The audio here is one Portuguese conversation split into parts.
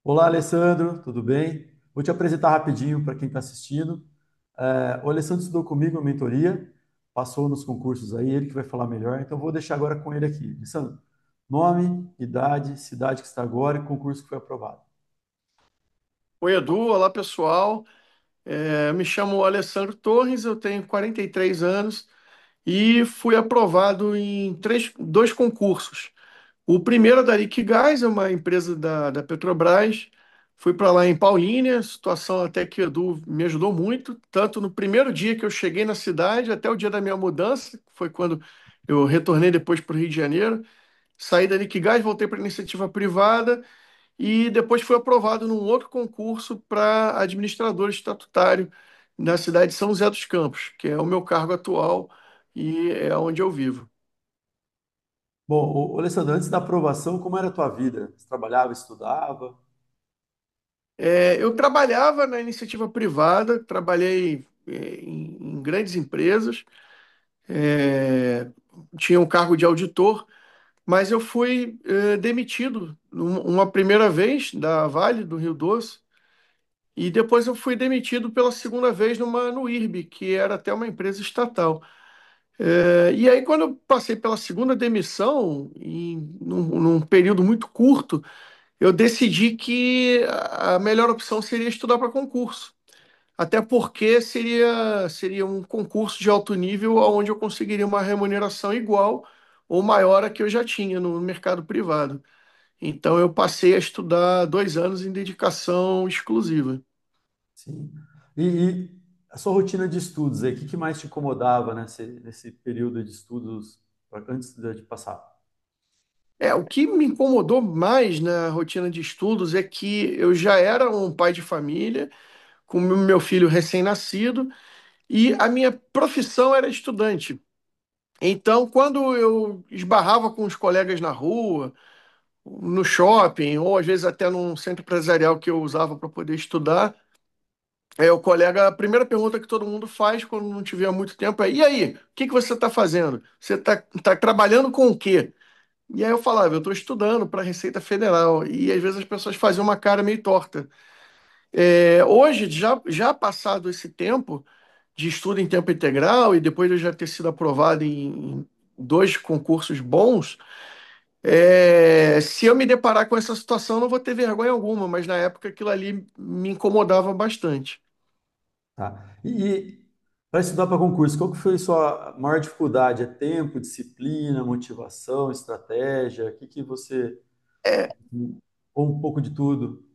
Olá, Alessandro, tudo bem? Vou te apresentar rapidinho para quem está assistindo. O Alessandro estudou comigo a mentoria, passou nos concursos aí, ele que vai falar melhor, então vou deixar agora com ele aqui. Alessandro, nome, idade, cidade que está agora e concurso que foi aprovado. Oi, Edu. Olá, pessoal. Me chamo Alessandro Torres, eu tenho 43 anos e fui aprovado em dois concursos. O primeiro é da Liquigás, é uma empresa da Petrobras. Fui para lá em Paulínia, situação até que o Edu me ajudou muito, tanto no primeiro dia que eu cheguei na cidade, até o dia da minha mudança, que foi quando eu retornei depois para o Rio de Janeiro. Saí da Liquigás, voltei para a iniciativa privada e depois foi aprovado num outro concurso para administrador estatutário na cidade de São José dos Campos, que é o meu cargo atual e é onde eu vivo. Bom, Alessandro, antes da aprovação, como era a tua vida? Você trabalhava, estudava? Eu trabalhava na iniciativa privada, trabalhei em grandes empresas, é, tinha um cargo de auditor, mas eu fui demitido uma primeira vez da Vale do Rio Doce. E depois eu fui demitido pela segunda vez no IRB, que era até uma empresa estatal. E aí, quando eu passei pela segunda demissão, num período muito curto, eu decidi que a melhor opção seria estudar para concurso. Até porque seria um concurso de alto nível, onde eu conseguiria uma remuneração igual ou maior a que eu já tinha no mercado privado. Então, eu passei a estudar 2 anos em dedicação exclusiva. Sim. E a sua rotina de estudos aí, o que mais te incomodava nesse período de estudos antes de passar? O que me incomodou mais na rotina de estudos é que eu já era um pai de família, com o meu filho recém-nascido, e a minha profissão era estudante. Então, quando eu esbarrava com os colegas na rua, no shopping, ou às vezes até num centro empresarial que eu usava para poder estudar, o colega, a primeira pergunta que todo mundo faz quando não tiver muito tempo é: e aí, o que que você está fazendo? Você está trabalhando com o quê? E aí eu falava: eu estou estudando para a Receita Federal. E às vezes as pessoas faziam uma cara meio torta. Hoje, já passado esse tempo de estudo em tempo integral, e depois de eu já ter sido aprovado em dois concursos bons, se eu me deparar com essa situação, eu não vou ter vergonha alguma, mas na época aquilo ali me incomodava bastante. Tá? E para estudar para concurso, qual que foi a sua maior dificuldade? É tempo, disciplina, motivação, estratégia? O que que você... Ou um pouco de tudo?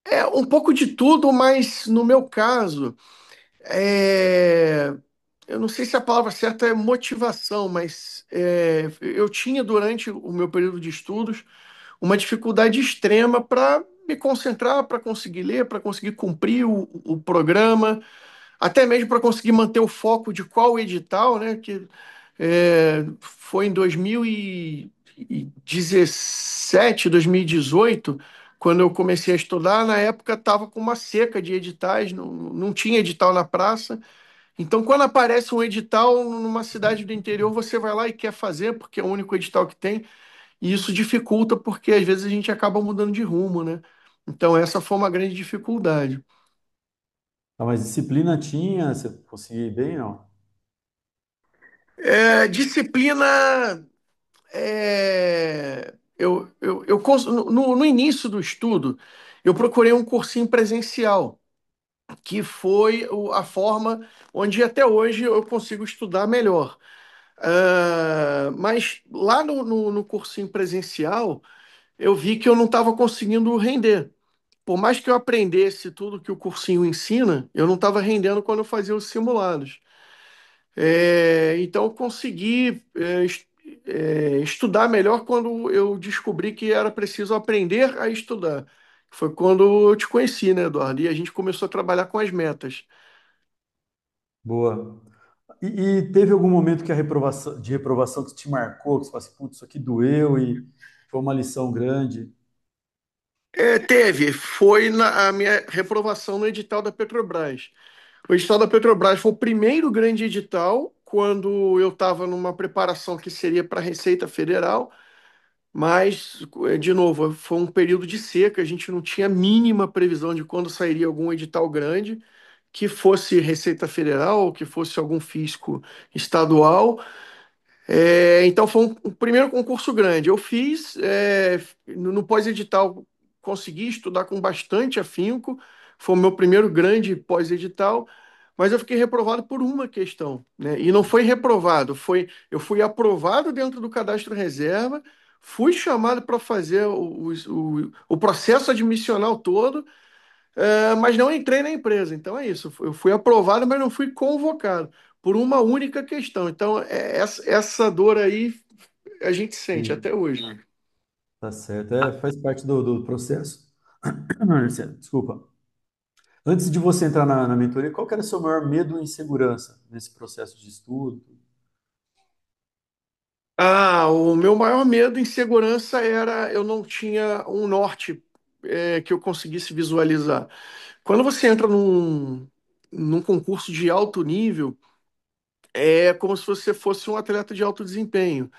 É um pouco de tudo, mas no meu caso, eu não sei se a palavra certa é motivação, mas eu tinha durante o meu período de estudos uma dificuldade extrema para me concentrar, para conseguir ler, para conseguir cumprir o programa, até mesmo para conseguir manter o foco de qual edital, né? Que foi em 2017, 2018, quando eu comecei a estudar. Na época estava com uma seca de editais, não tinha edital na praça. Então, quando aparece um edital numa cidade do interior, você vai lá e quer fazer, porque é o único edital que tem. E isso dificulta porque às vezes a gente acaba mudando de rumo, né? Então essa foi uma grande dificuldade. Ah, mas disciplina tinha, você conseguia ir bem, não? Disciplina, no início do estudo, eu procurei um cursinho presencial, que foi a forma onde até hoje eu consigo estudar melhor. Mas lá no cursinho presencial, eu vi que eu não estava conseguindo render. Por mais que eu aprendesse tudo que o cursinho ensina, eu não estava rendendo quando eu fazia os simulados. Então, eu consegui estudar melhor quando eu descobri que era preciso aprender a estudar. Foi quando eu te conheci, né, Eduardo? E a gente começou a trabalhar com as metas. Boa. E teve algum momento que de reprovação que te marcou, que você falou assim, putz, isso aqui doeu e foi uma lição grande? Foi a minha reprovação no edital da Petrobras. O edital da Petrobras foi o primeiro grande edital quando eu estava numa preparação que seria para a Receita Federal. Mas, de novo, foi um período de seca, a gente não tinha a mínima previsão de quando sairia algum edital grande, que fosse Receita Federal, ou que fosse algum fisco estadual. Então foi um primeiro concurso grande. Eu fiz, no pós-edital, consegui estudar com bastante afinco, foi o meu primeiro grande pós-edital, mas eu fiquei reprovado por uma questão, né? E não foi reprovado, eu fui aprovado dentro do cadastro reserva, fui chamado para fazer o processo admissional todo, mas não entrei na empresa. Então é isso, eu fui aprovado, mas não fui convocado por uma única questão. Então, essa dor aí a gente sente Sim, até hoje, né? tá certo. Faz parte do processo. Desculpa. Antes de você entrar na mentoria, qual que era o seu maior medo e insegurança nesse processo de estudo? O meu maior medo em segurança era eu não tinha um norte que eu conseguisse visualizar. Quando você entra num concurso de alto nível, é como se você fosse um atleta de alto desempenho.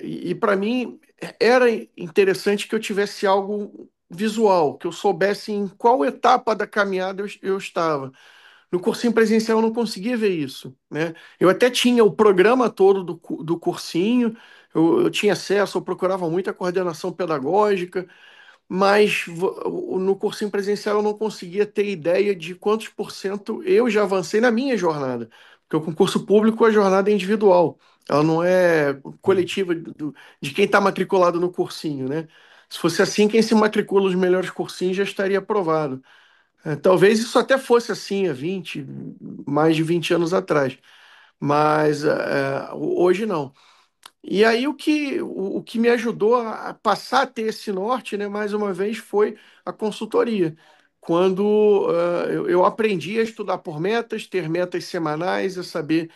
E para mim era interessante que eu tivesse algo visual, que eu soubesse em qual etapa da caminhada eu estava. No cursinho presencial eu não conseguia ver isso, né? Eu até tinha o programa todo do cursinho, eu tinha acesso, eu procurava muito a coordenação pedagógica, mas no cursinho presencial eu não conseguia ter ideia de quantos por cento eu já avancei na minha jornada. Porque o concurso público, a jornada é individual, ela não é coletiva de quem está matriculado no cursinho, né? Se fosse assim, quem se matricula nos melhores cursinhos já estaria aprovado. Talvez isso até fosse assim há 20, mais de 20 anos atrás, mas hoje não. E aí o que me ajudou a passar a ter esse norte, né, mais uma vez, foi a consultoria. Quando eu aprendi a estudar por metas, ter metas semanais, a saber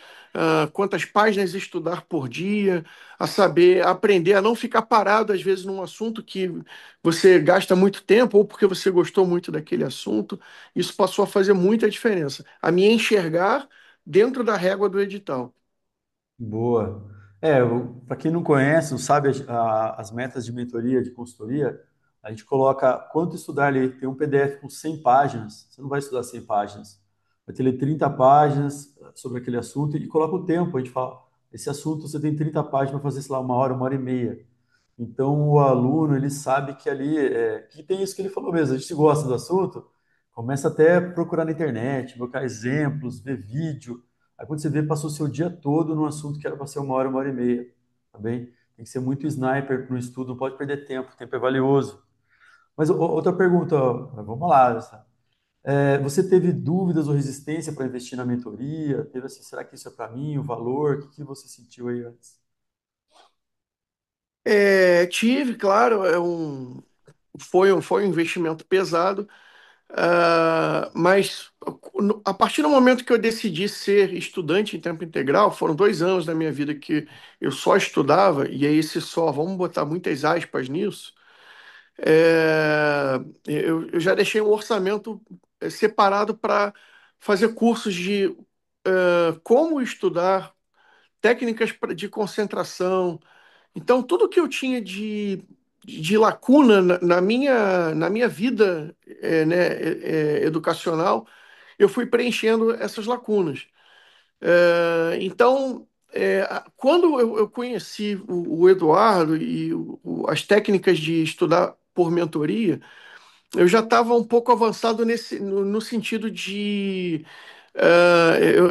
quantas páginas estudar por dia, a saber aprender a não ficar parado, às vezes, num assunto que você gasta muito tempo ou porque você gostou muito daquele assunto. Isso passou a fazer muita diferença. A me enxergar dentro da régua do edital. Boa. Para quem não conhece, não sabe as metas de mentoria, de consultoria, a gente coloca quanto estudar ali. Tem um PDF com 100 páginas, você não vai estudar 100 páginas. Vai ter ali 30 páginas sobre aquele assunto e coloca o tempo. A gente fala, esse assunto você tem 30 páginas para fazer, sei lá, uma hora e meia. Então, o aluno, ele sabe que ali, que tem isso que ele falou mesmo, a gente gosta do assunto, começa até a procurar na internet, buscar exemplos, ver vídeo. Aí quando você vê, passou o seu dia todo num assunto que era para ser uma hora e meia, tá bem? Tem que ser muito sniper no estudo, não pode perder tempo, o tempo é valioso. Mas outra pergunta, ó, vamos lá. Você teve dúvidas ou resistência para investir na mentoria? Teve assim, será que isso é para mim, o valor? O que que você sentiu aí antes? Tive, claro, foi um investimento pesado, mas a partir do momento que eu decidi ser estudante em tempo integral, foram 2 anos da minha vida que eu só estudava, e aí esse só, vamos botar muitas aspas nisso, eu já deixei um orçamento separado para fazer cursos de como estudar, técnicas de concentração. Então, tudo que eu tinha de lacuna na minha vida né, educacional, eu fui preenchendo essas lacunas. Então, quando eu conheci o Eduardo e as técnicas de estudar por mentoria, eu já estava um pouco avançado no sentido de.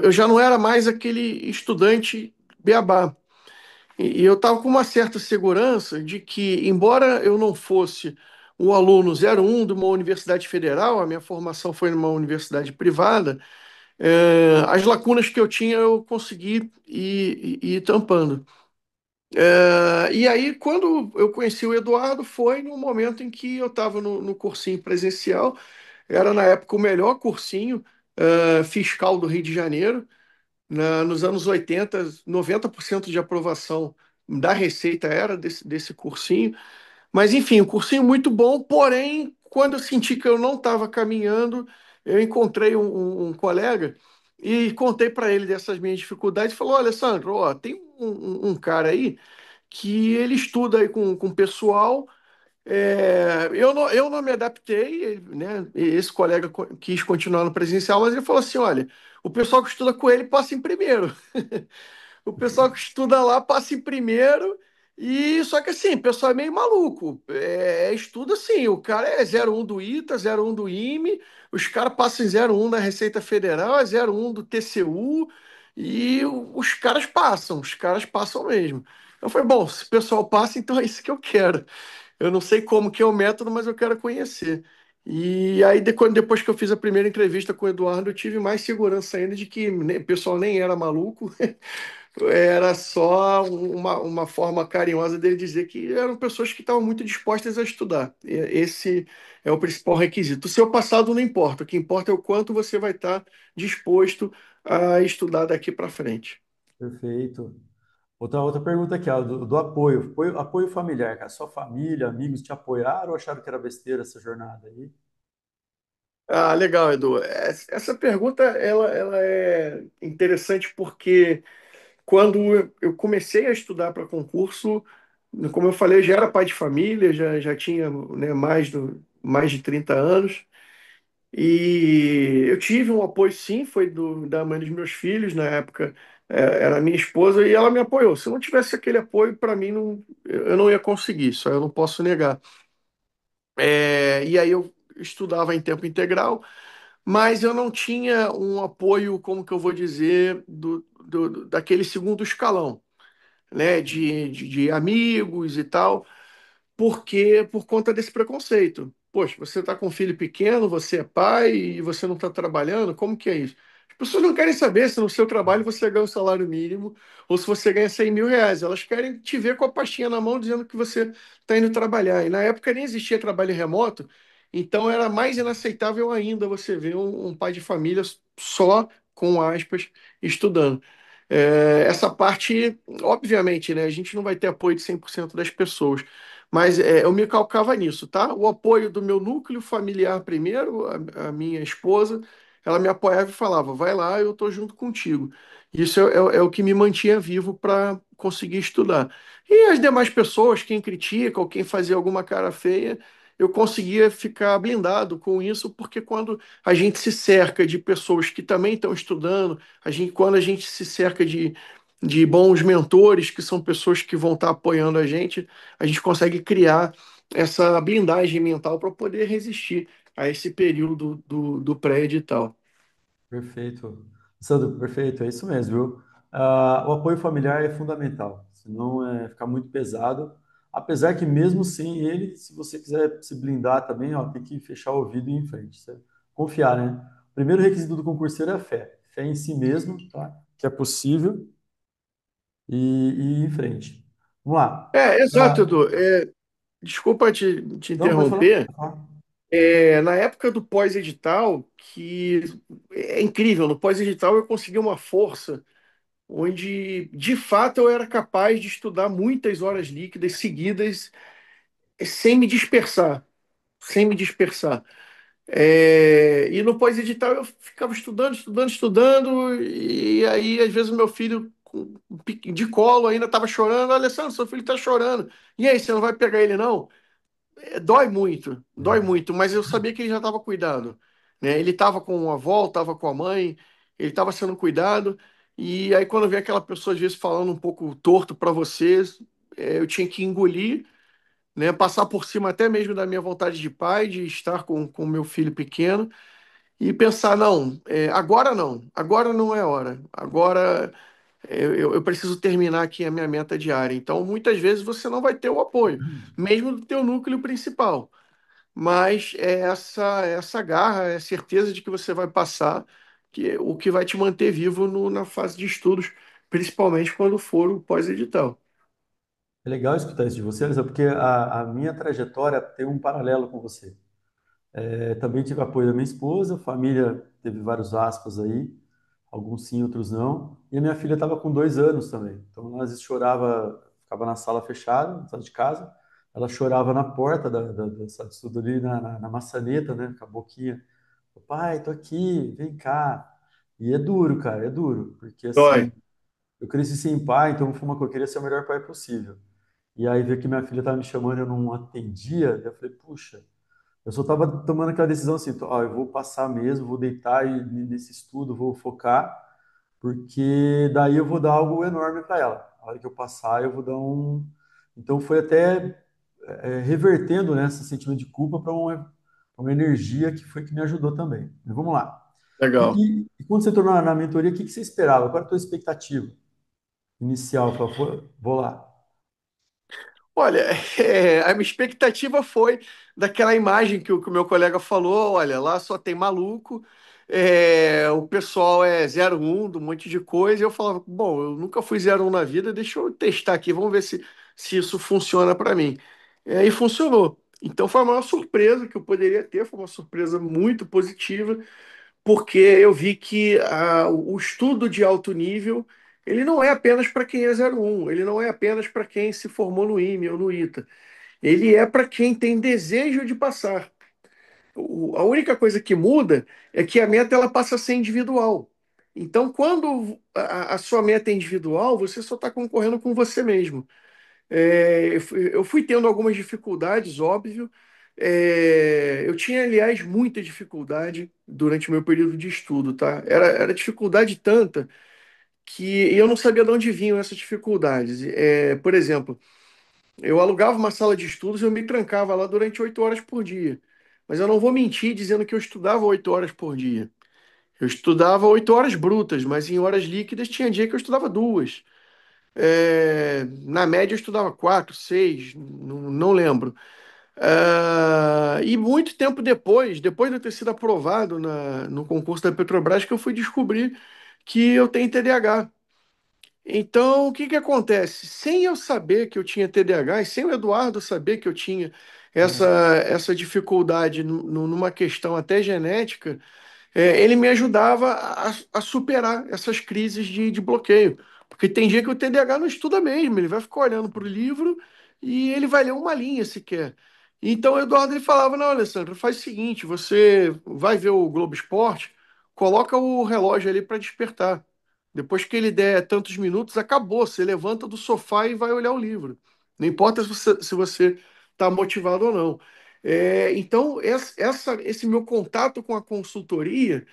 Eu já não era mais aquele estudante beabá. E eu estava com uma certa segurança de que, embora eu não fosse um aluno 01 de uma universidade federal, a minha formação foi numa universidade privada, as lacunas que eu tinha eu consegui ir tampando. E aí, quando eu conheci o Eduardo, foi no momento em que eu estava no cursinho presencial, era na época o melhor cursinho fiscal do Rio de Janeiro. Nos anos 80, 90% de aprovação da Receita era desse cursinho. Mas, enfim, um cursinho muito bom, porém, quando eu senti que eu não estava caminhando, eu encontrei um colega e contei para ele dessas minhas dificuldades. Falou: Olha, Sandro, ó, tem um cara aí que ele estuda aí com o pessoal. Eu não me adaptei, né? Esse colega quis continuar no presencial, mas ele falou assim: olha, o pessoal que estuda com ele passa em primeiro. O pessoal que estuda lá passa em primeiro, e só que assim, o pessoal é meio maluco. Estuda assim, o cara é 01 do ITA, 01 do IME, os caras passam em 01 na Receita Federal, é 01 do TCU, e os caras passam mesmo. Eu falei, bom, se o pessoal passa, então é isso que eu quero. Eu não sei como que é o método, mas eu quero conhecer. E aí, depois que eu fiz a primeira entrevista com o Eduardo, eu tive mais segurança ainda de que o pessoal nem era maluco, era só uma forma carinhosa dele dizer que eram pessoas que estavam muito dispostas a estudar. Esse é o principal requisito. O seu passado não importa, o que importa é o quanto você vai estar disposto a estudar daqui para frente. Perfeito. Outra pergunta aqui, ó, do apoio familiar, cara. Sua família, amigos te apoiaram ou acharam que era besteira essa jornada aí? Ah, legal, Edu. Essa pergunta ela é interessante porque quando eu comecei a estudar para concurso, como eu falei, eu já era pai de família, já tinha, né, mais de 30 anos. E eu tive um apoio, sim, foi da mãe dos meus filhos, na época, era minha esposa, e ela me apoiou. Se eu não tivesse aquele apoio, para mim, não, eu não ia conseguir, isso eu não posso negar. E aí eu estudava em tempo integral, mas eu não tinha um apoio, como que eu vou dizer, daquele segundo escalão, né, de amigos e tal, porque por conta desse preconceito. Poxa, você está com um filho pequeno, você é pai e você não está trabalhando, como que é isso? As pessoas não querem saber se no seu trabalho você ganha um salário mínimo ou se você ganha 100 mil reais. Elas querem te ver com a pastinha na mão dizendo que você está indo trabalhar. E na época nem existia trabalho remoto, então era mais inaceitável ainda você ver um pai de família só, com aspas, estudando. Essa parte, obviamente, né, a gente não vai ter apoio de 100% das pessoas. Mas eu me calcava nisso, tá? O apoio do meu núcleo familiar primeiro, a minha esposa, ela me apoiava e falava: vai lá, eu tô junto contigo. Isso é o que me mantinha vivo para conseguir estudar. E as demais pessoas, quem critica ou quem fazia alguma cara feia, eu conseguia ficar blindado com isso, porque quando a gente se cerca de pessoas que também estão estudando, quando a gente se cerca de bons mentores, que são pessoas que vão estar apoiando a gente consegue criar essa blindagem mental para poder resistir a esse período do pré-edital. Perfeito. Sandro, perfeito, é isso mesmo, viu? O apoio familiar é fundamental, senão fica muito pesado. Apesar que mesmo sem ele, se você quiser se blindar também, ó, tem que fechar o ouvido e ir em frente, certo? Confiar, né? O primeiro requisito do concurseiro é a fé. Fé em si mesmo, tá? Que é possível e ir em frente. Vamos lá. Exato, Ah, Edu. Desculpa te não, pode falar. interromper. Pode falar. Na época do pós-edital, que é incrível, no pós-edital eu consegui uma força onde, de fato, eu era capaz de estudar muitas horas líquidas seguidas, sem me dispersar, sem me dispersar. E no pós-edital eu ficava estudando, estudando, estudando, e aí às vezes o meu filho de colo ainda estava chorando. Alessandro, seu filho está chorando. E aí, você não vai pegar ele não? Dói muito, mas eu sabia que ele já estava cuidado, né? Ele estava com a avó, estava com a mãe, ele estava sendo cuidado. E aí quando vem aquela pessoa às vezes falando um pouco torto para vocês, eu tinha que engolir, né? Passar por cima até mesmo da minha vontade de pai, de estar com o meu filho pequeno e pensar, não, agora não é hora, agora eu preciso terminar aqui a minha meta diária. Então, muitas vezes você não vai ter o apoio, mesmo do teu núcleo principal, mas é essa garra, é a certeza de que você vai passar, que é o que vai te manter vivo na fase de estudos, principalmente quando for o pós-edital. É legal escutar isso de você, Alessandro, porque a minha trajetória tem um paralelo com você. Também tive apoio da minha esposa, a família teve vários aspas aí, alguns sim, outros não. E a minha filha estava com 2 anos também. Então, ela às vezes chorava, ficava na sala fechada, na sala de casa. Ela chorava na porta da sala de estudo ali, na maçaneta, né, com a boquinha. Pai, tô aqui, vem cá. E é duro, cara, é duro. Porque, assim, Dói. eu cresci sem pai, então foi uma coisa, eu queria ser o melhor pai possível. e aí veio que minha filha estava me chamando, eu não atendia, daí eu falei, puxa, eu só estava tomando aquela decisão assim, ó, eu vou passar mesmo, vou deitar nesse estudo, vou focar, porque daí eu vou dar algo enorme para ela. A hora que eu passar, eu vou dar um. Então foi até revertendo, né, esse sentimento de culpa para uma energia que foi que me ajudou também. Mas vamos lá. Legal. E quando você tornou na mentoria, o que você esperava? Qual era a tua expectativa inicial? Falou, vou lá. Olha, a minha expectativa foi daquela imagem que o meu colega falou, olha, lá só tem maluco, o pessoal é 01 do monte de coisa, e eu falava, bom, eu nunca fui 01 na vida, deixa eu testar aqui, vamos ver se isso funciona para mim. E funcionou. Então foi a maior surpresa que eu poderia ter, foi uma surpresa muito positiva, porque eu vi que o estudo de alto nível, ele não é apenas para quem é 01, ele não é apenas para quem se formou no IME ou no ITA, ele é para quem tem desejo de passar. A única coisa que muda é que a meta ela passa a ser individual. Então, quando a sua meta é individual, você só está concorrendo com você mesmo. Eu fui tendo algumas dificuldades, óbvio. Eu tinha, aliás, muita dificuldade durante o meu período de estudo, tá? Era dificuldade tanta que eu não sabia de onde vinham essas dificuldades. Por exemplo, eu alugava uma sala de estudos e eu me trancava lá durante 8 horas por dia. Mas eu não vou mentir dizendo que eu estudava 8 horas por dia. Eu estudava 8 horas brutas, mas em horas líquidas tinha dia que eu estudava duas. Na média eu estudava quatro, seis, não lembro. E muito tempo depois de eu ter sido aprovado no concurso da Petrobras, que eu fui descobrir que eu tenho TDAH. Então, o que que acontece? Sem eu saber que eu tinha TDAH e sem o Eduardo saber que eu tinha essa, Caramba. essa dificuldade numa questão até genética, ele me ajudava a superar essas crises de bloqueio. Porque tem dia que o TDAH não estuda mesmo, ele vai ficar olhando para o livro e ele vai ler uma linha sequer. Então o Eduardo ele falava: Não, Alessandro, faz o seguinte: você vai ver o Globo Esporte, coloca o relógio ali para despertar. Depois que ele der tantos minutos, acabou. Você levanta do sofá e vai olhar o livro. Não importa se você está motivado ou não. Então, esse meu contato com a consultoria,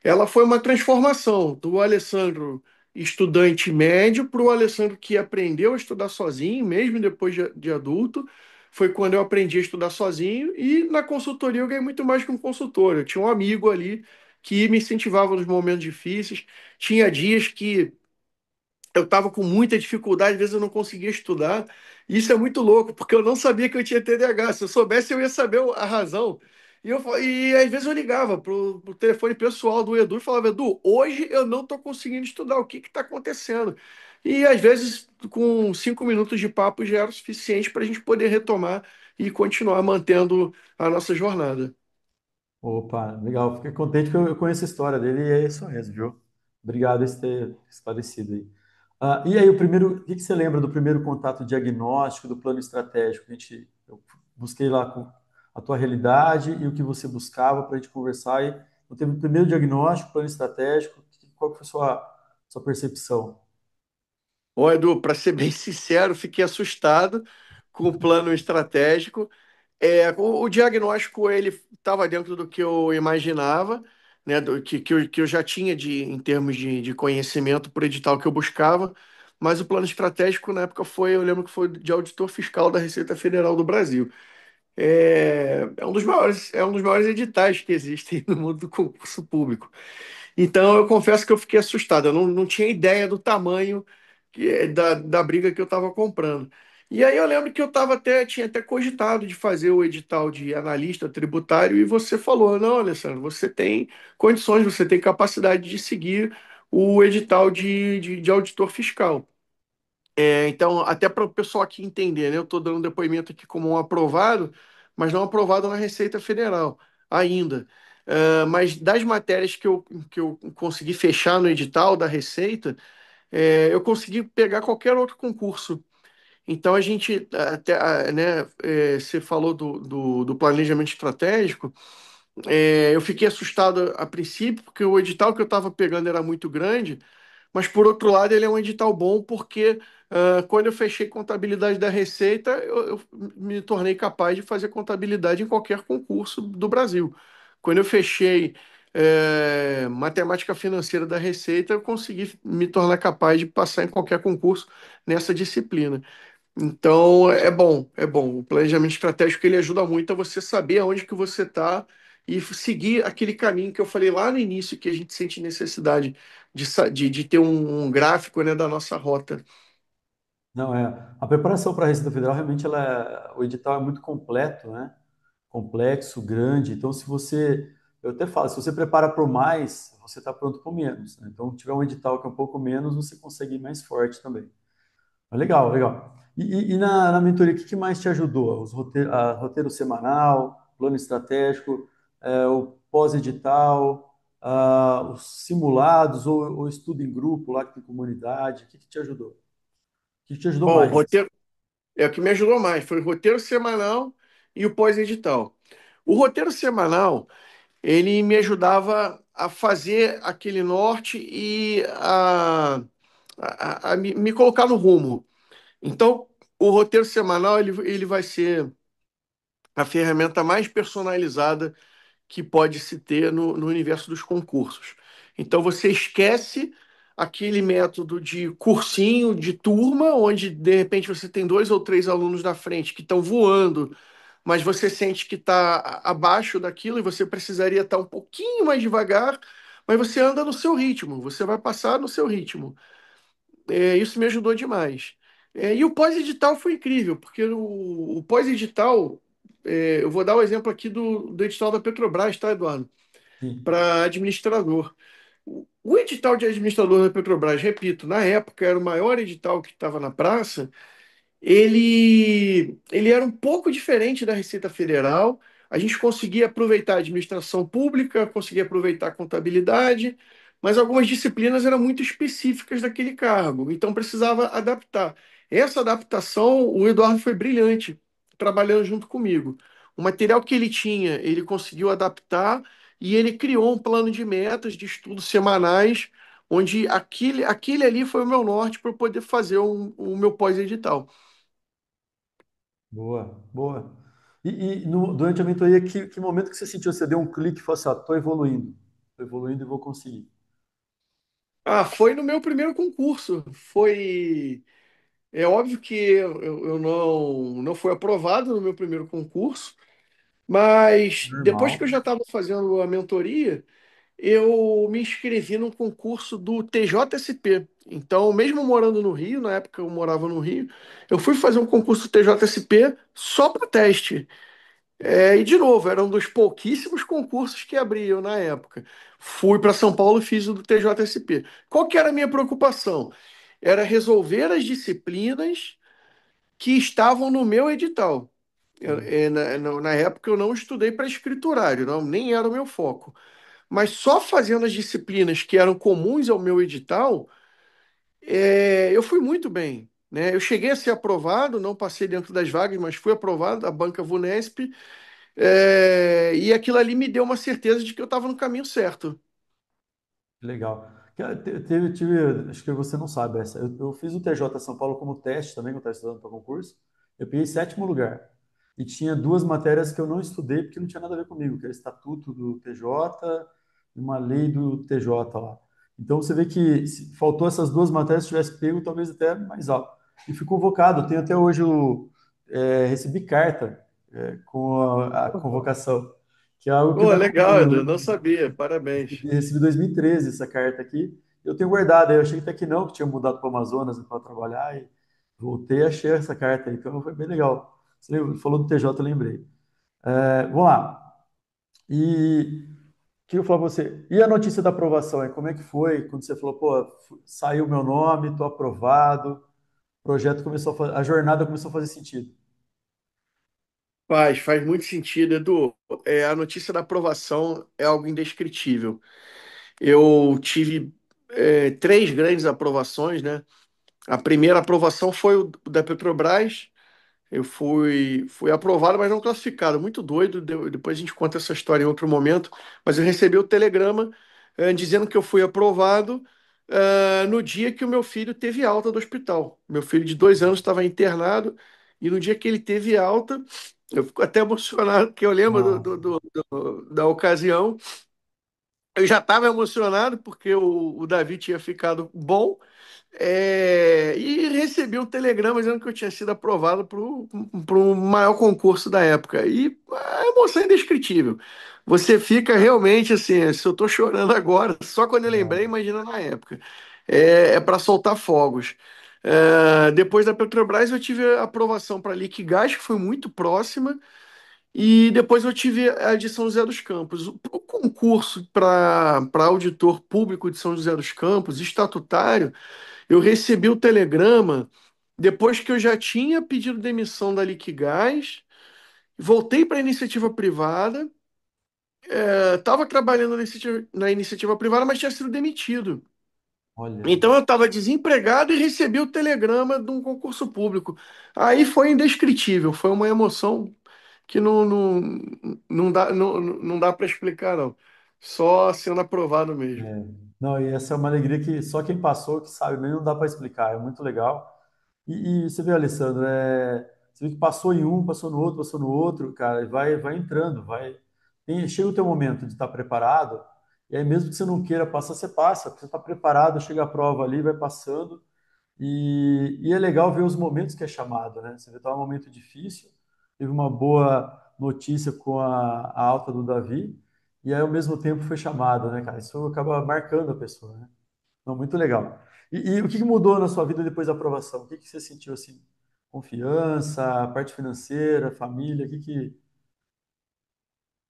ela foi uma transformação do Alessandro estudante médio para o Alessandro que aprendeu a estudar sozinho, mesmo depois de adulto. Foi quando eu aprendi a estudar sozinho e na consultoria eu ganhei muito mais que um consultor. Eu tinha um amigo ali que me incentivava nos momentos difíceis. Tinha dias que eu estava com muita dificuldade, às vezes eu não conseguia estudar. E isso é muito louco, porque eu não sabia que eu tinha TDAH. Se eu soubesse, eu ia saber a razão. E às vezes eu ligava pro telefone pessoal do Edu e falava: Edu, hoje eu não estou conseguindo estudar, o que está acontecendo? E às vezes, com 5 minutos de papo, já era o suficiente para a gente poder retomar e continuar mantendo a nossa jornada. Opa, legal. Fiquei contente que eu conheço a história dele e é isso mesmo, viu? Obrigado por ter esclarecido aí. E aí, o que você lembra do primeiro contato diagnóstico, do plano estratégico? Eu busquei lá com a tua realidade e o que você buscava para a gente conversar. Então, teve o primeiro diagnóstico, plano estratégico. Qual que foi a sua percepção? Bom, Edu, para ser bem sincero, fiquei assustado com o plano estratégico. O diagnóstico ele estava dentro do que eu imaginava, né, que eu já tinha em termos de conhecimento por edital que eu buscava, mas o plano estratégico na época eu lembro que foi de auditor fiscal da Receita Federal do Brasil. É um dos maiores editais que existem no mundo do concurso público. Então, eu confesso que eu fiquei assustado. Eu não tinha ideia do tamanho da briga que eu estava comprando. E aí eu lembro que tinha até cogitado de fazer o edital de analista tributário e você falou, não, Alessandro, você tem condições, você tem capacidade de seguir o edital de auditor fiscal. Então, até para o pessoal aqui entender, né? Eu estou dando depoimento aqui como um aprovado, mas não aprovado na Receita Federal ainda. Mas das matérias que eu consegui fechar no edital da Receita, eu consegui pegar qualquer outro concurso. Então, a gente, até, né, você falou do planejamento estratégico, eu fiquei assustado a princípio, porque o edital que eu estava pegando era muito grande, mas por outro lado ele é um edital bom porque quando eu fechei contabilidade da Receita, eu me tornei capaz de fazer contabilidade em qualquer concurso do Brasil. Quando eu fechei matemática financeira da Receita, eu consegui me tornar capaz de passar em qualquer concurso nessa disciplina. Então, é bom, é bom. O planejamento estratégico ele ajuda muito a você saber aonde que você está e seguir aquele caminho que eu falei lá no início, que a gente sente necessidade de ter um gráfico, né, da nossa rota. Não, a preparação para a Receita Federal realmente o edital é muito completo, né? Complexo, grande. Então, eu até falo, se você prepara para o mais, você está pronto para o menos, né? Então, se tiver um edital que é um pouco menos, você consegue ir mais forte também. Mas legal, legal. E na mentoria, o que mais te ajudou? Roteiro semanal, plano estratégico, o pós-edital, os simulados ou estudo em grupo lá que tem comunidade, o que te ajudou? O que te ajudou Bom, o mais? roteiro é o que me ajudou mais, foi o roteiro semanal e o pós-edital. O roteiro semanal, ele me ajudava a fazer aquele norte e a me colocar no rumo. Então, o roteiro semanal ele vai ser a ferramenta mais personalizada que pode se ter no universo dos concursos. Então, você esquece aquele método de cursinho, de turma, onde de repente você tem dois ou três alunos na frente que estão voando, mas você sente que está abaixo daquilo e você precisaria estar um pouquinho mais devagar, mas você anda no seu ritmo, você vai passar no seu ritmo. Isso me ajudou demais. E o pós-edital foi incrível, porque o pós-edital, eu vou dar o exemplo aqui do edital da Petrobras, tá, Eduardo? Sim, Para administrador. O edital de administrador da Petrobras, repito, na época era o maior edital que estava na praça, ele era um pouco diferente da Receita Federal. A gente conseguia aproveitar a administração pública, conseguia aproveitar a contabilidade, mas algumas disciplinas eram muito específicas daquele cargo, então precisava adaptar. Essa adaptação, o Eduardo foi brilhante, trabalhando junto comigo. O material que ele tinha, ele conseguiu adaptar e ele criou um plano de metas, de estudos semanais, onde aquele ali foi o meu norte para eu poder fazer o meu pós-edital. boa, boa. Durante a mentoria, que momento que você sentiu? Você deu um clique e falou assim, estou evoluindo e vou conseguir. Foi no meu primeiro concurso. É óbvio que eu não fui aprovado no meu primeiro concurso, mas depois que eu Normal. já estava fazendo a mentoria, eu me inscrevi num concurso do TJSP. Então, mesmo morando no Rio, na época eu morava no Rio, eu fui fazer um concurso TJSP só para teste. E de novo, era um dos pouquíssimos concursos que abriam na época. Fui para São Paulo e fiz o do TJSP. Qual que era a minha preocupação? Era resolver as disciplinas que estavam no meu edital. Na época eu não estudei para escriturário, não, nem era o meu foco. Mas só fazendo as disciplinas que eram comuns ao meu edital, eu fui muito bem. Né? Eu cheguei a ser aprovado, não passei dentro das vagas, mas fui aprovado da banca Vunesp. E aquilo ali me deu uma certeza de que eu estava no caminho certo. Legal. Acho que você não sabe essa. Eu fiz o TJ São Paulo como teste também, quando eu estava estudando para concurso. Eu peguei sétimo lugar. E tinha duas matérias que eu não estudei porque não tinha nada a ver comigo, que era estatuto do TJ e uma lei do TJ lá. Então você vê que se faltou essas duas matérias, se tivesse pego, talvez até mais alto. E fui convocado. Eu tenho até hoje recebi carta com a convocação, que é algo que Pô, não é legal, comum, Edu, né? não sabia, parabéns. Recebi em 2013 essa carta aqui. Eu tenho guardado, eu achei até que não, que tinha mudado para o Amazonas para trabalhar e voltei e achei essa carta aí, então foi bem legal. Falou do TJ, eu lembrei. Vamos lá. E o que eu falo pra você? E a notícia da aprovação aí, como é que foi? Quando você falou, pô, saiu meu nome, estou aprovado, o projeto começou a jornada começou a fazer sentido. Faz muito sentido, Edu. A notícia da aprovação é algo indescritível. Eu tive três grandes aprovações, né? A primeira aprovação foi o da Petrobras. Eu fui aprovado, mas não classificado. Muito doido. Depois a gente conta essa história em outro momento. Mas eu recebi o telegrama dizendo que eu fui aprovado. no dia que o meu filho teve alta do hospital. Meu filho de 2 anos estava internado e no dia que ele teve alta, eu fico até emocionado, porque eu lembro Nossa, da ocasião. Eu já estava emocionado porque o Davi tinha ficado bom. E recebi um telegrama dizendo que eu tinha sido aprovado para o maior concurso da época. E a emoção é indescritível. Você fica realmente assim, se eu estou chorando agora, só quando eu lembrei, nossa. imagina na época. É para soltar fogos. Depois da Petrobras, eu tive a aprovação para Liquigás, que foi muito próxima, e depois eu tive a de São José dos Campos. O concurso para auditor público de São José dos Campos, estatutário. Eu recebi o telegrama depois que eu já tinha pedido demissão da Liquigás, voltei para a iniciativa privada, estava trabalhando na iniciativa privada, mas tinha sido demitido. Olha, Então eu estava desempregado e recebi o telegrama de um concurso público. Aí foi indescritível, foi uma emoção que não dá para explicar, não. Só sendo aprovado mesmo. é. Não, e essa é uma alegria que só quem passou que sabe, mesmo não dá para explicar, é muito legal. E você vê, Alessandro, você vê que passou em um, passou no outro, cara, e vai entrando, chega o teu momento de estar preparado, e aí mesmo que você não queira passar, você passa, porque você está preparado, chega a prova ali, vai passando, e é legal ver os momentos que é chamado, né? Você vê que tá um momento difícil, teve uma boa notícia com a alta do Davi, e aí ao mesmo tempo foi chamado, né, cara? Isso acaba marcando a pessoa, né? Não, muito legal. E o que que mudou na sua vida depois da aprovação? O que que você sentiu assim? Confiança, parte financeira, família, o que que...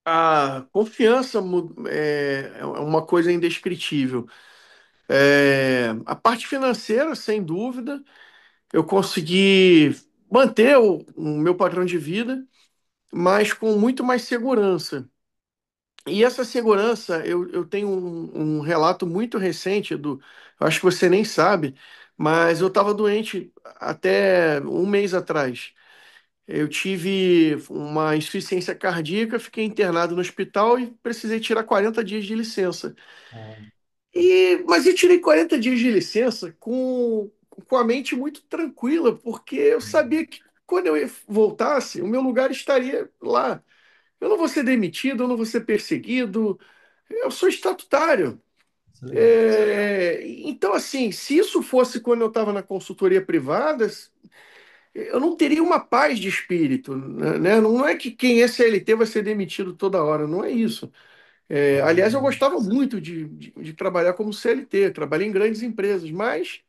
A confiança é uma coisa indescritível. A parte financeira, sem dúvida, eu consegui manter o meu padrão de vida, mas com muito mais segurança. E essa segurança, eu tenho um relato muito recente eu acho que você nem sabe, mas eu estava doente até um mês atrás. Eu tive uma insuficiência cardíaca, fiquei internado no hospital e precisei tirar 40 dias de licença. Ah, Mas eu tirei 40 dias de licença com a mente muito tranquila, porque eu sabia que quando eu voltasse, o meu lugar estaria lá. Eu não vou ser demitido, eu não vou ser perseguido, eu sou estatutário. isso é legal. Então, assim, se isso fosse quando eu estava na consultoria privada, eu não teria uma paz de espírito, né? Não é que quem é CLT vai ser demitido toda hora, não é isso. Aliás, eu gostava muito de trabalhar como CLT, trabalhei em grandes empresas, mas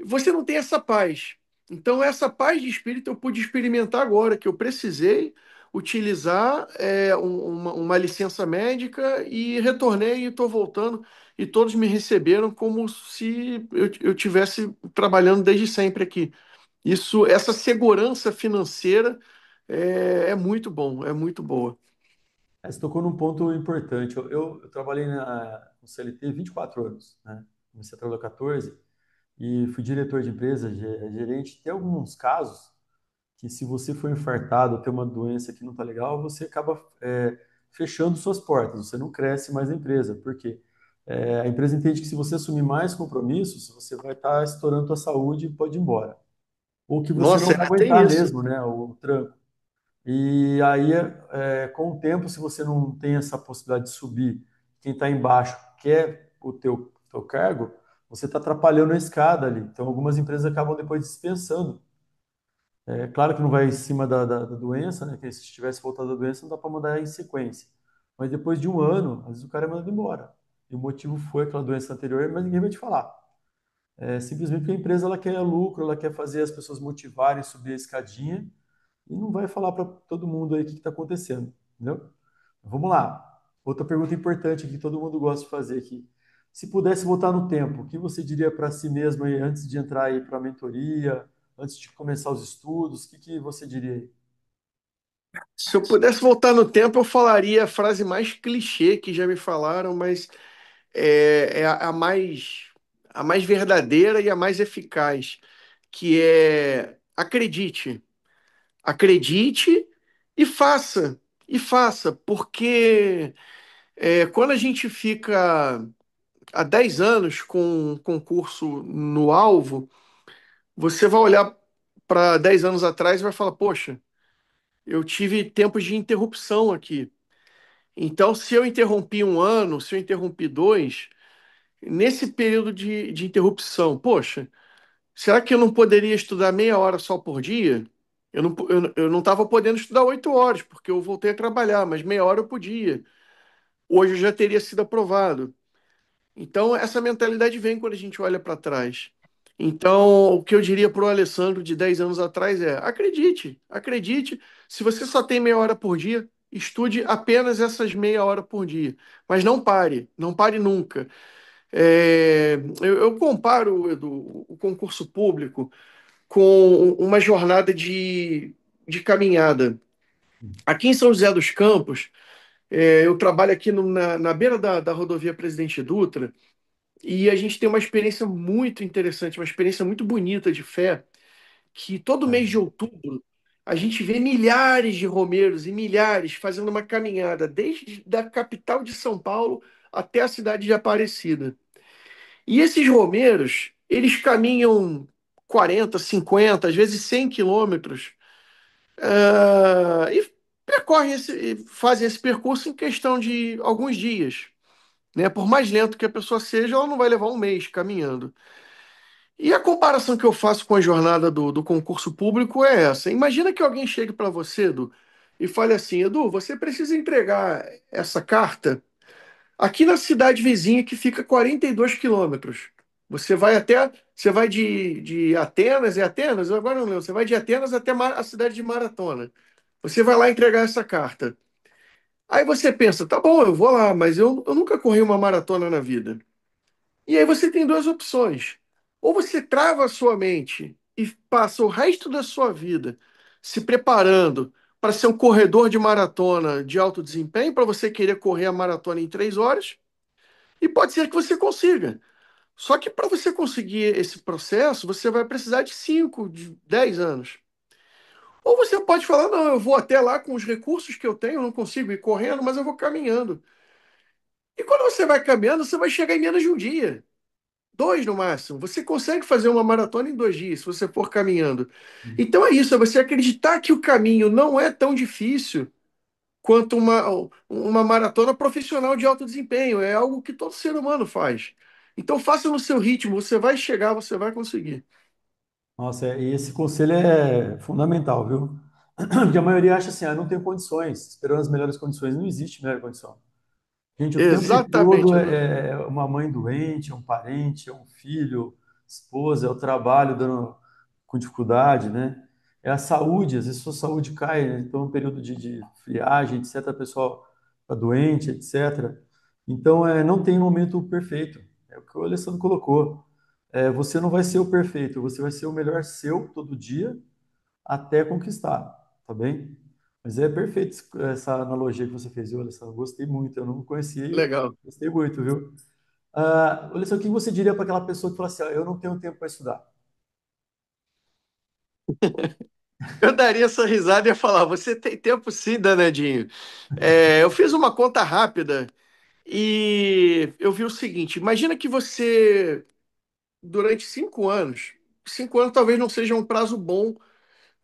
você não tem essa paz. Então, essa paz de espírito eu pude experimentar agora, que eu precisei utilizar uma licença médica e retornei e estou voltando. E todos me receberam como se eu tivesse trabalhando desde sempre aqui. Essa segurança financeira é muito bom, é muito boa. Você tocou num ponto importante. Eu trabalhei no CLT 24 anos, né? Comecei a trabalhar 14 e fui diretor de empresa, gerente. Tem alguns casos que se você for infartado ou ter uma doença que não está legal, você acaba fechando suas portas, você não cresce mais na empresa. Por quê? A empresa entende que se você assumir mais compromissos, você vai estar estourando a sua saúde e pode ir embora. Ou que você não Nossa, vai tem aguentar isso. mesmo, né, o tranco. E aí, com o tempo, se você não tem essa possibilidade de subir, quem está embaixo quer o teu cargo, você está atrapalhando a escada ali. Então, algumas empresas acabam depois dispensando. É claro que não vai em cima da doença, né? Que se tivesse voltado da doença, não dá para mandar em sequência. Mas depois de um ano, às vezes o cara é mandado embora. E o motivo foi aquela doença anterior, mas ninguém vai te falar. É simplesmente porque a empresa ela quer lucro, ela quer fazer as pessoas motivarem, subir a escadinha e não vai falar para todo mundo aí o que está acontecendo, entendeu? Vamos lá. Outra pergunta importante que todo mundo gosta de fazer aqui. Se pudesse voltar no tempo, o que você diria para si mesmo aí antes de entrar aí para a mentoria, antes de começar os estudos? O que que você diria aí? Se eu pudesse voltar no tempo, eu falaria a frase mais clichê que já me falaram, mas é a mais verdadeira e a mais eficaz, que é acredite, acredite e faça, porque quando a gente fica há 10 anos com um concurso no alvo, você vai olhar para 10 anos atrás e vai falar: poxa, eu tive tempos de interrupção aqui. Então, se eu interrompi um ano, se eu interrompi dois, nesse período de interrupção, poxa, será que eu não poderia estudar meia hora só por dia? Eu não estava podendo estudar 8 horas, porque eu voltei a trabalhar, mas meia hora eu podia. Hoje eu já teria sido aprovado. Então, essa mentalidade vem quando a gente olha para trás. Então, o que eu diria para o Alessandro de 10 anos atrás é: acredite, acredite. Se você só tem meia hora por dia, estude apenas essas meia hora por dia. Mas não pare, não pare nunca. Eu comparo, Edu, o concurso público com uma jornada de caminhada. Aqui em São José dos Campos, eu trabalho aqui na beira da rodovia Presidente Dutra. E a gente tem uma experiência muito interessante, uma experiência muito bonita de fé, que todo mês de outubro a gente vê milhares de romeiros e milhares fazendo uma caminhada desde da capital de São Paulo até a cidade de Aparecida. E esses romeiros, eles caminham 40, 50, às vezes 100 quilômetros, e e fazem esse percurso em questão de alguns dias, né? Por mais lento que a pessoa seja, ela não vai levar um mês caminhando. E a comparação que eu faço com a jornada do concurso público é essa. Imagina que alguém chegue para você, Edu, e fale assim: Edu, você precisa entregar essa carta aqui na cidade vizinha que fica 42 quilômetros. Você vai de Atenas, é Atenas? Eu agora não lembro. Você vai de Atenas até a cidade de Maratona. Você vai lá entregar essa carta. Aí você pensa: tá bom, eu vou lá, mas eu nunca corri uma maratona na vida. E aí você tem duas opções. Ou você trava a sua mente e passa o resto da sua vida se preparando para ser um corredor de maratona de alto desempenho, para você querer correr a maratona em 3 horas, e pode ser que você consiga. Só que para você conseguir esse processo, você vai precisar de 5, de 10 anos. Ou você pode falar: não, eu vou até lá com os recursos que eu tenho, eu não consigo ir correndo, mas eu vou caminhando. E quando você vai caminhando, você vai chegar em menos de um dia. Dois no máximo. Você consegue fazer uma maratona em 2 dias, se você for caminhando. Então é isso, é você acreditar que o caminho não é tão difícil quanto uma maratona profissional de alto desempenho. É algo que todo ser humano faz. Então faça no seu ritmo, você vai chegar, você vai conseguir. Nossa, e esse conselho é fundamental, viu? Porque a maioria acha assim, ah, não tenho condições, esperando as melhores condições. Não existe melhor condição. Gente, o tempo Exatamente, todo Edu. é uma mãe doente, é um parente, é um filho, esposa, é o trabalho dando com dificuldade, né? É a saúde, às vezes sua saúde cai, né? Então, um período de friagem, etc., a pessoa está doente, etc. Então, não tem um momento perfeito. É o que o Alessandro colocou. Você não vai ser o perfeito, você vai ser o melhor seu todo dia até conquistar, tá bem? Mas é perfeito essa analogia que você fez, viu, Alessandro? Gostei muito, eu não conhecia e Legal. gostei muito, viu? Alessandro, o que você diria para aquela pessoa que fala assim, eu não tenho tempo para estudar? Eu daria essa risada e ia falar: você tem tempo sim, danadinho. Eu fiz uma conta rápida e eu vi o seguinte: imagina que você durante 5 anos. 5 anos talvez não seja um prazo bom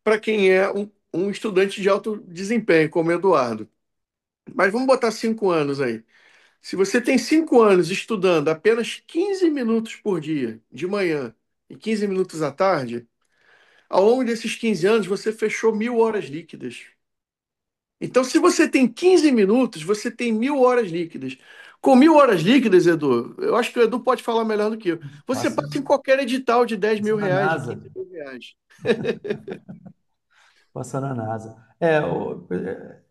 para quem é um estudante de alto desempenho, como o Eduardo. Mas vamos botar 5 anos aí. Se você tem 5 anos estudando apenas 15 minutos por dia, de manhã, e 15 minutos à tarde, ao longo desses 15 anos você fechou 1.000 horas líquidas. Então, se você tem 15 minutos, você tem 1.000 horas líquidas. Com 1.000 horas líquidas, Edu, eu acho que o Edu pode falar melhor do que eu. Você Passa, passa em qualquer edital de 10 passa mil na reais, de NASA, 15 mil reais. passa na NASA.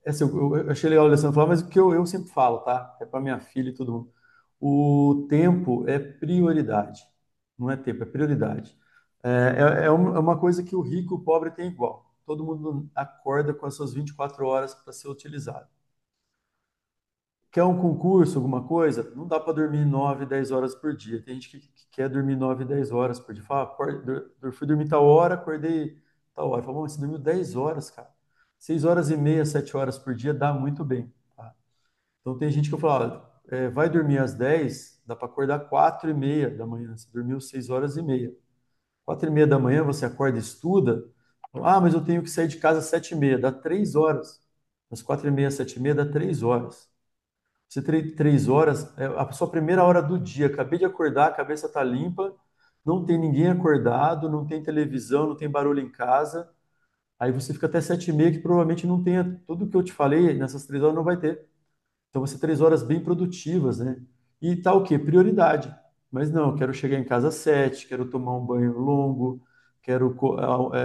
Assim, eu achei legal o Alessandro falar, mas o que eu sempre falo, tá? É para minha filha e todo mundo. O tempo é prioridade, não é tempo, é prioridade. É uma coisa que o rico e o pobre têm igual. Todo mundo acorda com as suas 24 horas para ser utilizado. Quer um concurso, alguma coisa? Não dá para dormir 9, 10 horas por dia. Tem gente que quer dormir 9, 10 horas por dia. Fala, fui dormir tal hora, acordei tal hora. Fala, "Bom, você dormiu 10 horas, cara. 6 horas e meia, 7 horas por dia dá muito bem. Tá? Então tem gente que eu falo, vai dormir às 10, dá para acordar 4:30 da manhã. Você dormiu 6 horas e meia. 4:30 da manhã você acorda e estuda. Ah, mas eu tenho que sair de casa às 7:30. Dá 3 horas. Das 4:30 às 7:30 dá 3 horas. Você tem 3 horas, é a sua primeira hora do dia. Acabei de acordar, a cabeça está limpa, não tem ninguém acordado, não tem televisão, não tem barulho em casa. Aí você fica até 7:30, que provavelmente não tenha tudo o que eu te falei, nessas 3 horas não vai ter. Então você 3 horas bem produtivas, né? E tá o quê? Prioridade. Mas não, eu quero chegar em casa às 7, quero tomar um banho longo, quero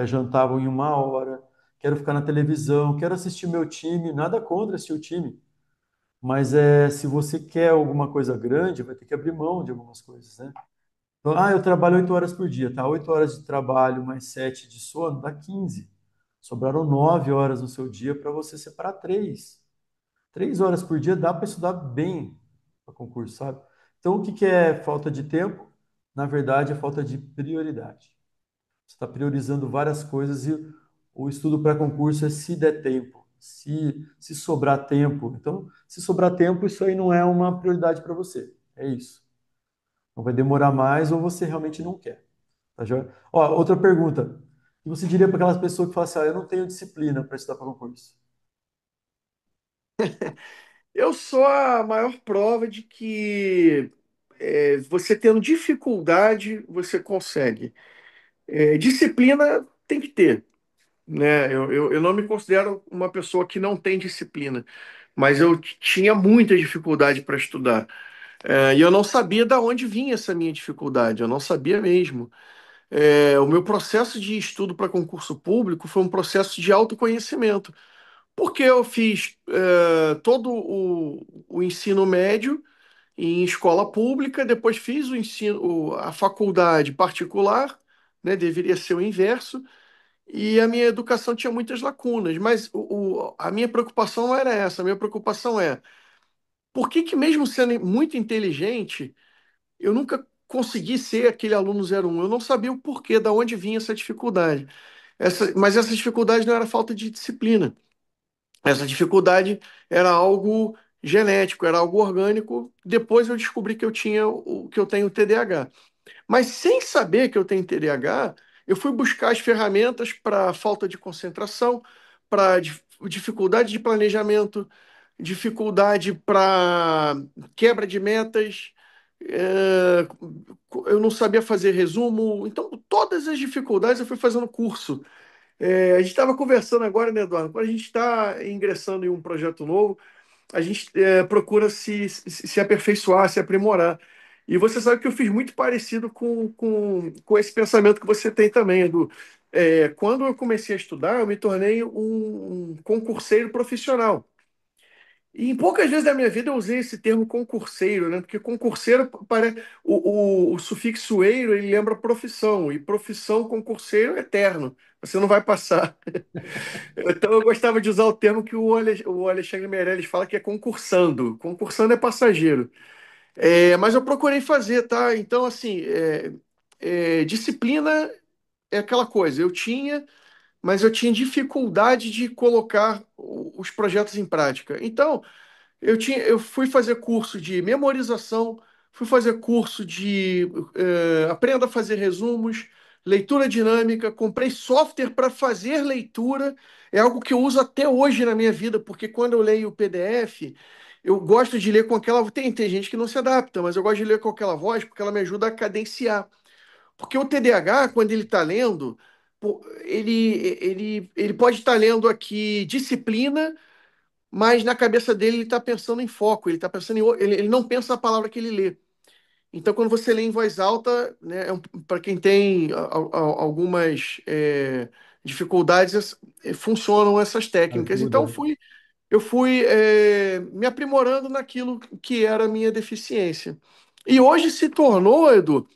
jantar em 1 hora, quero ficar na televisão, quero assistir meu time, nada contra assistir o time. Mas se você quer alguma coisa grande, vai ter que abrir mão de algumas coisas, né? Então, eu trabalho 8 horas por dia, tá? 8 horas de trabalho mais 7 de sono dá 15. Sobraram 9 horas no seu dia para você separar 3. 3 horas por dia dá para estudar bem para concurso, sabe? Então, o que que é falta de tempo? Na verdade, é falta de prioridade. Você está priorizando várias coisas e o estudo para concurso é se der tempo, se sobrar tempo. Então, se sobrar tempo, isso aí não é uma prioridade para você. É isso. Não vai demorar mais ou você realmente não quer. Tá joia? Ó, outra pergunta. O que você diria para aquelas pessoas que falam assim, eu não tenho disciplina para estudar para concurso? Eu sou a maior prova de que você tendo dificuldade, você consegue. Disciplina tem que ter, né? Eu não me considero uma pessoa que não tem disciplina, mas eu tinha muita dificuldade para estudar. E eu não sabia da onde vinha essa minha dificuldade, eu não sabia mesmo. O meu processo de estudo para concurso público foi um processo de autoconhecimento, porque eu fiz todo o ensino médio em escola pública, depois fiz a faculdade particular, né, deveria ser o inverso, e a minha educação tinha muitas lacunas, mas a minha preocupação não era essa, a minha preocupação é por que que mesmo sendo muito inteligente, eu nunca consegui ser aquele aluno 01. Eu não sabia o porquê, da onde vinha essa dificuldade. Mas essa dificuldade não era falta de disciplina. Essa dificuldade era algo genético, era algo orgânico. Depois eu descobri que eu tinha o que eu tenho TDAH. Mas sem saber que eu tenho TDAH, eu fui buscar as ferramentas para falta de concentração, para dificuldade de planejamento, dificuldade para quebra de metas. eh, eu não sabia fazer resumo. Então, todas as dificuldades eu fui fazendo curso. A gente estava conversando agora, né, Eduardo? Quando a gente está ingressando em um projeto novo, a gente procura se aperfeiçoar, se aprimorar. E você sabe que eu fiz muito parecido com esse pensamento que você tem também, Edu. Quando eu comecei a estudar, eu me tornei um concurseiro profissional. E em poucas vezes da minha vida eu usei esse termo concurseiro, né? Porque concurseiro, o sufixo eiro, ele lembra profissão, e profissão concurseiro é eterno. Você não vai passar. Então eu gostava de usar o termo que o Alexandre Meirelles fala que é concursando. Concursando é passageiro. Mas eu procurei fazer, tá? Então, assim, disciplina é aquela coisa. Mas eu tinha dificuldade de colocar os projetos em prática. Então, eu fui fazer curso de memorização, fui fazer curso de aprenda a fazer resumos, leitura dinâmica, comprei software para fazer leitura, é algo que eu uso até hoje na minha vida, porque quando eu leio o PDF, eu gosto de ler com aquela. Tem gente que não se adapta, mas eu gosto de ler com aquela voz porque ela me ajuda a cadenciar. Porque o TDAH, quando ele está lendo, pô, ele pode estar lendo aqui disciplina, mas na cabeça dele ele está pensando em foco, ele está pensando ele não pensa a palavra que ele lê. Então, quando você lê em voz alta, né, para quem tem algumas dificuldades, funcionam essas técnicas. Então, Ajuda. eu fui me aprimorando naquilo que era a minha deficiência. E hoje se tornou, Edu,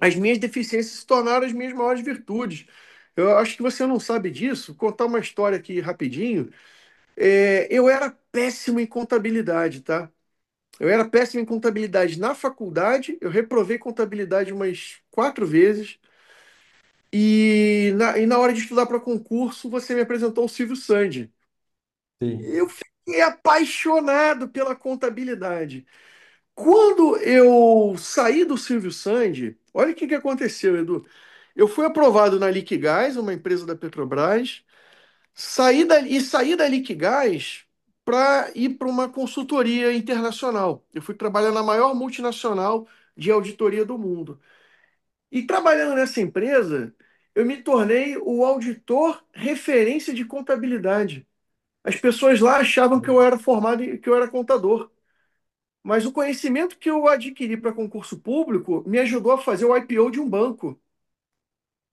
as minhas deficiências se tornaram as minhas maiores virtudes. Eu acho que você não sabe disso. Vou contar uma história aqui rapidinho. Eu era péssimo em contabilidade, tá? Eu era péssimo em contabilidade na faculdade, eu reprovei contabilidade umas 4 vezes, e na hora de estudar para concurso, você me apresentou o Silvio Sandy. Sim. Eu e apaixonado pela contabilidade. Quando eu saí do Silvio Sanди, olha o que que aconteceu, Edu. Eu fui aprovado na Liquigás, uma empresa da Petrobras, saí da Liquigás para ir para uma consultoria internacional. Eu fui trabalhar na maior multinacional de auditoria do mundo. E trabalhando nessa empresa, eu me tornei o auditor referência de contabilidade. As pessoas lá achavam que eu era formado e que eu era contador. Mas o conhecimento que eu adquiri para concurso público me ajudou a fazer o IPO de um banco.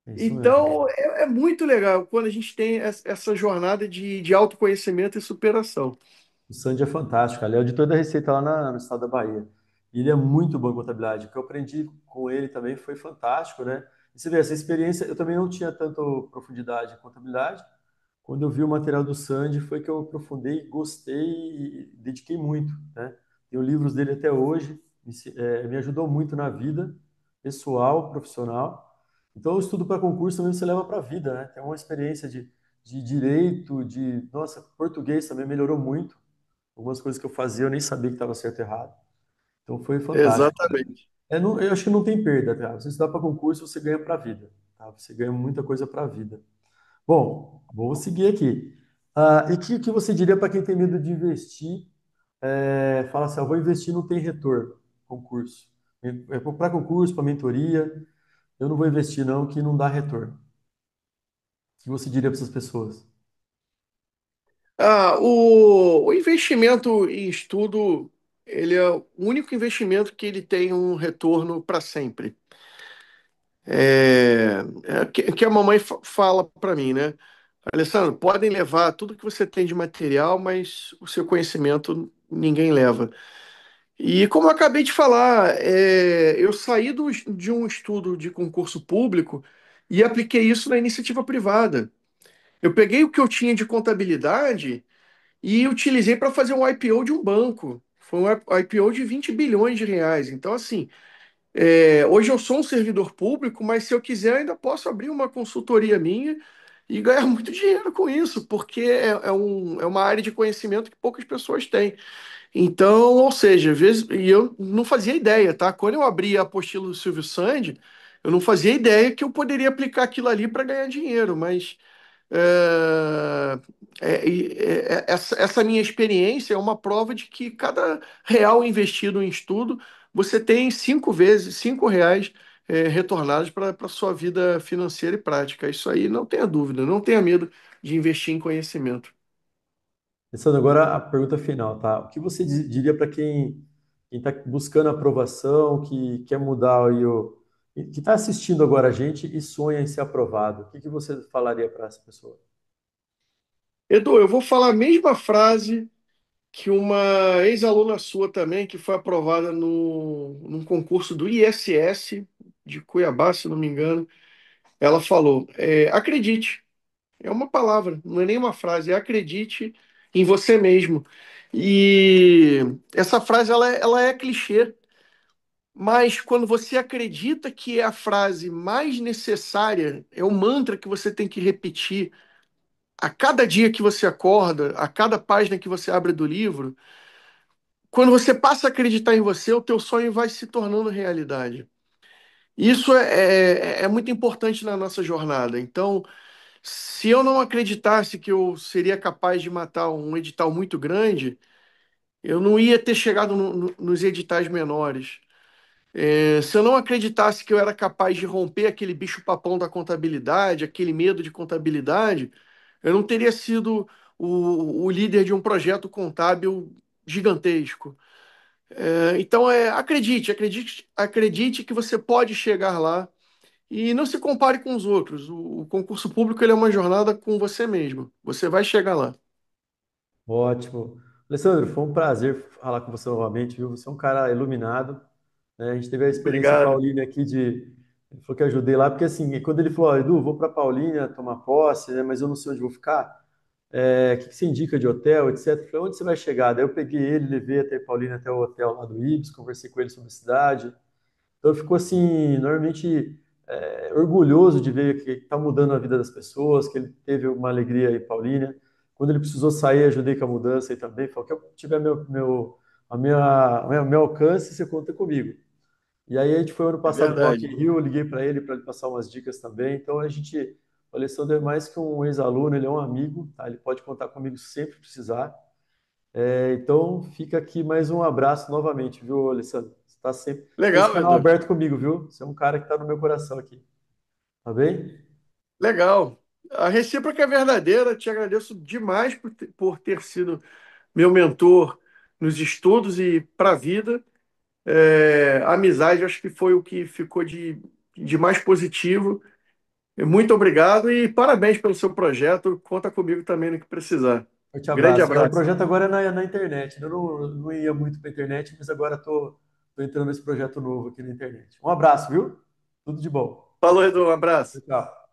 É isso mesmo. Então, é muito legal quando a gente tem essa jornada de autoconhecimento e superação. O Sandy é fantástico, ele é auditor da Receita lá no estado da Bahia. E ele é muito bom em contabilidade. O que eu aprendi com ele também foi fantástico, né? E você vê, essa experiência, eu também não tinha tanta profundidade em contabilidade. Quando eu vi o material do Sandy, foi que eu aprofundei, gostei e dediquei muito, né? Tenho livros dele até hoje, me ajudou muito na vida pessoal, profissional. Então, o estudo para concurso também você leva para a vida, né? Tem uma experiência de direito, Nossa, português também melhorou muito. Algumas coisas que eu fazia eu nem sabia que estava certo e errado. Então foi fantástico. Exatamente. Eu acho que não tem perda, tá? Você estudar para concurso, você ganha para a vida, tá? Você ganha muita coisa para a vida. Bom, vou seguir aqui. E que você diria para quem tem medo de investir? Fala assim, eu vou investir, não tem retorno, concurso. Para concurso, para mentoria, eu não vou investir não, que não dá retorno. O que você diria para essas pessoas? O investimento em estudo, ele é o único investimento que ele tem um retorno para sempre. Que a mamãe fala para mim, né? Alessandro, podem levar tudo que você tem de material, mas o seu conhecimento ninguém leva. E como eu acabei de falar, eu saí de um estudo de concurso público e apliquei isso na iniciativa privada. Eu peguei o que eu tinha de contabilidade e utilizei para fazer um IPO de um banco. Foi um IPO de 20 bilhões de reais. Então, assim, hoje eu sou um servidor público, mas se eu quiser, eu ainda posso abrir uma consultoria minha e ganhar muito dinheiro com isso, porque é uma área de conhecimento que poucas pessoas têm. Então, ou seja, às vezes, e eu não fazia ideia, tá? Quando eu abri a apostila do Silvio Sandy, eu não fazia ideia que eu poderia aplicar aquilo ali para ganhar dinheiro, mas é, essa minha experiência é uma prova de que cada real investido em estudo, você tem 5 vezes, R$ 5 retornados para a sua vida financeira e prática. Isso aí não tenha dúvida, não tenha medo de investir em conhecimento. Pensando agora a pergunta final, tá? O que você diria para quem está buscando aprovação, que quer mudar aí que está assistindo agora a gente e sonha em ser aprovado? O que você falaria para essa pessoa? Edu, eu vou falar a mesma frase que uma ex-aluna sua também, que foi aprovada num concurso do ISS de Cuiabá, se não me engano, ela falou: acredite, é uma palavra, não é nem uma frase, é acredite em você mesmo. E essa frase ela é clichê, mas quando você acredita que é a frase mais necessária, é o mantra que você tem que repetir a cada dia que você acorda, a cada página que você abre do livro. Quando você passa a acreditar em você, o teu sonho vai se tornando realidade. Isso é muito importante na nossa jornada. Então, se eu não acreditasse que eu seria capaz de matar um edital muito grande, eu não ia ter chegado nos editais menores. Se eu não acreditasse que eu era capaz de romper aquele bicho-papão da contabilidade, aquele medo de contabilidade, eu não teria sido o líder de um projeto contábil gigantesco. Então, acredite que você pode chegar lá e não se compare com os outros. O concurso público ele é uma jornada com você mesmo. Você vai chegar lá. Ótimo. Alessandro, foi um prazer falar com você novamente, viu? Você é um cara iluminado, né? A gente teve a experiência Obrigado. Paulínia aqui ele falou que eu ajudei lá, porque assim, quando ele falou, ó, Edu, vou para Paulínia tomar posse, né? Mas eu não sei onde vou ficar. O que você indica de hotel, etc. Eu falei, onde você vai chegar? Daí eu peguei ele, levei até Paulínia até o hotel lá do Ibis, conversei com ele sobre a cidade. Então eu fico assim, normalmente orgulhoso de ver que está mudando a vida das pessoas, que ele teve uma alegria em Paulínia. Quando ele precisou sair, ajudei com a mudança aí também. Falei, que eu tiver meu alcance, você conta comigo. E aí a gente foi ano É passado no Rock verdade. in Rio, eu liguei para ele passar umas dicas também. Então o Alessandro é mais que um ex-aluno, ele é um amigo, tá? Ele pode contar comigo sempre que precisar. Então fica aqui mais um abraço novamente, viu, Alessandro? Você está sempre com esse Legal, canal Edu. aberto comigo, viu? Você é um cara que está no meu coração aqui, tá bem? Legal. A recíproca é verdadeira. Te agradeço demais por ter sido meu mentor nos estudos e para a vida. A amizade, acho que foi o que ficou de mais positivo. Muito obrigado e parabéns pelo seu projeto. Conta comigo também no que precisar. Forte Grande abraço. O abraço. projeto agora é na internet. Eu não ia muito para a internet, mas agora tô entrando nesse projeto novo aqui na internet. Um abraço, viu? Tudo de bom. Falou, Edu. Um abraço. Tchau.